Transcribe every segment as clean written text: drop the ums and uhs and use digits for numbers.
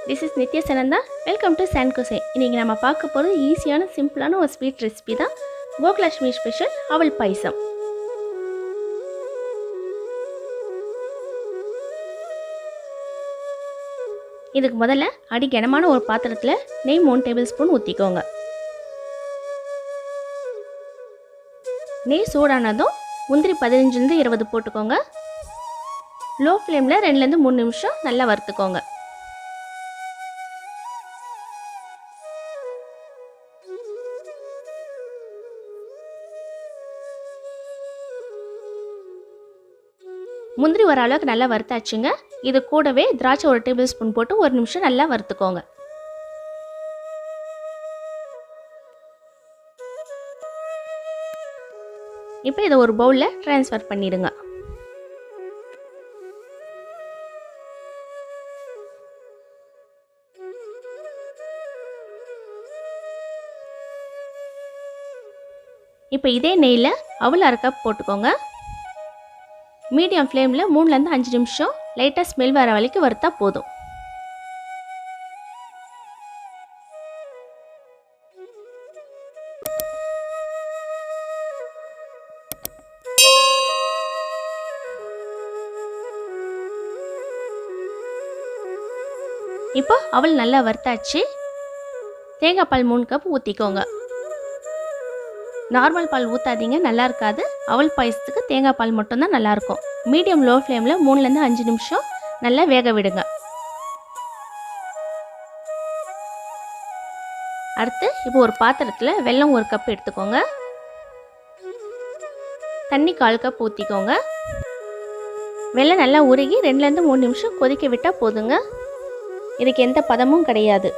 This is Nitya Sananda. Welcome to Cuisine. இன்னைக்கு நம்ம பார்க்க போறது ஈஸியான சிம்பிளான ஒரு ஸ்வீட் ரெசிபி தான். gokulashtami special அவல் பாயசம். இதுக்கு முதல்ல கனமான ஒரு பாத்திரத்துல நெய் 3 டேபிள்ஸ்பூன் ஊத்திக்கோங்க. நெய் சூடானதும் முந்திரி 15 இருந்து 20 போட்டுக்கோங்க. லோ ஃப்ளேம்ல 2 ல இருந்து 3 நிமிஷம் நல்லா வறுத்துக்கோங்க. முந்திரி வர அளவுக்கு நல்லா வறுத்தாச்சுங்க. இது கூடவே திராட்சை 1 டேபிள்ஸ்பூன் போட்டு 1 நிமிஷம் நல்லா வறுத்துக்கோங்க. இப்போ இதை ஒரு பவுல்ல ட்ரான்ஸ்ஃபர் பண்ணிடுங்க. இப்போ இதே நெய்ல அவல் 1/2 கப் போட்டுக்கோங்க. மீடியம் ஃப்ளேமில் 3 ல இருந்து 5 நிமிஷம் லைட்டாக ஸ்மெல் வர வரைக்கும் வறுத்தா போதும். இப்போ அவல் நல்லா வறுத்தாச்சு. தேங்காய் பால் 3 கப் ஊற்றிக்கோங்க. நார்மல் பால் ஊற்றாதீங்க, நல்லா இருக்காது. அவல் பாயசத்துக்கு தேங்காய் பால் மட்டும்தான் நல்லாயிருக்கும். மீடியம் லோ ஃப்ளேமில் 3 ல இருந்து 5 நிமிஷம் நல்லா வேக விடுங்க. அடுத்து இப்போ ஒரு பாத்திரத்தில் வெல்லம் 1 கப் எடுத்துக்கோங்க. தண்ணி 1/4 கப் ஊற்றிக்கோங்க. வெல்லம் நல்லா உருகி 2 ல இருந்து 3 நிமிஷம் கொதிக்க விட்டால் போதுங்க. இதுக்கு எந்த பதமும் கிடையாது.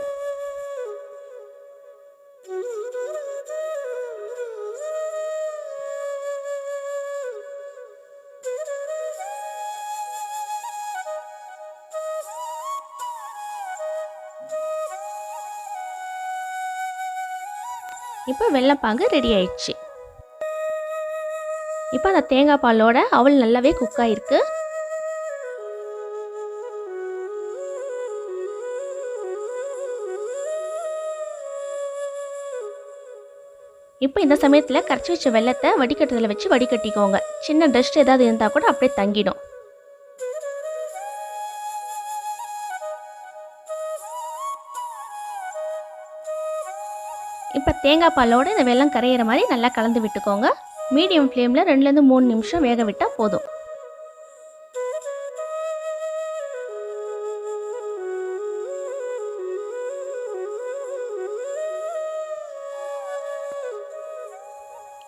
இப்போ வெல்லப்பாகு ரெடி ஆயிடுச்சு. இப்போ அந்த தேங்காய் பாலோட அவல் நல்லாவே குக் ஆயிருக்கு. இப்போ இந்த சமயத்தில் கரைச்சி வச்ச வெல்லத்தை வடிகட்டுதல வச்சு வடிகட்டிக்கோங்க. சின்ன டஸ்ட் ஏதாவது இருந்தால் கூட அப்படியே தங்கிடும். இப்போ தேங்காய் பாலோடு இந்த வெல்லம் கரையிற மாதிரி நல்லா கலந்து விட்டுக்கோங்க. மீடியம் ஃப்ளேமில் 2 ல இருந்து 3 நிமிஷம் வேக விட்டால் போதும்.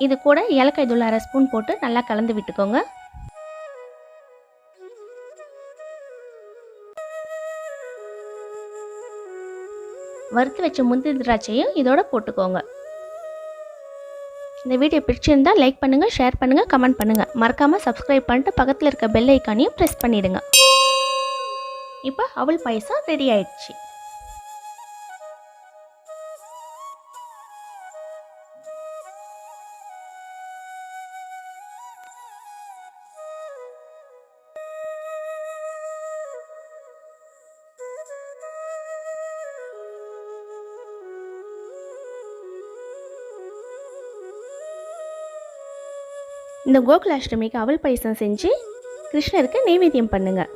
இது கூட ஏலக்காய் தூள் 1/2 ஸ்பூன் போட்டு நல்லா கலந்து விட்டுக்கோங்க. வறுத்து வச்ச முந்திரி திராட்சையும் இதோட போட்டுக்கோங்க. இந்த வீடியோ பிடிச்சிருந்தா லைக் பண்ணுங்கள், ஷேர் பண்ணுங்கள், கமெண்ட் பண்ணுங்கள். மறக்காமல் சப்ஸ்கிரைப் பண்ணிட்டு பக்கத்தில் இருக்க பெல் ஐக்கானையும் ப்ரெஸ் பண்ணிவிடுங்க. இப்போ அவல் பாயசம் ரெடி ஆயிடுச்சு. இந்த கோகுலாஷ்டமிக்கு அவல் பாயசம் செஞ்சு கிருஷ்ணருக்கு நைவேத்தியம் பண்ணுங்கள்.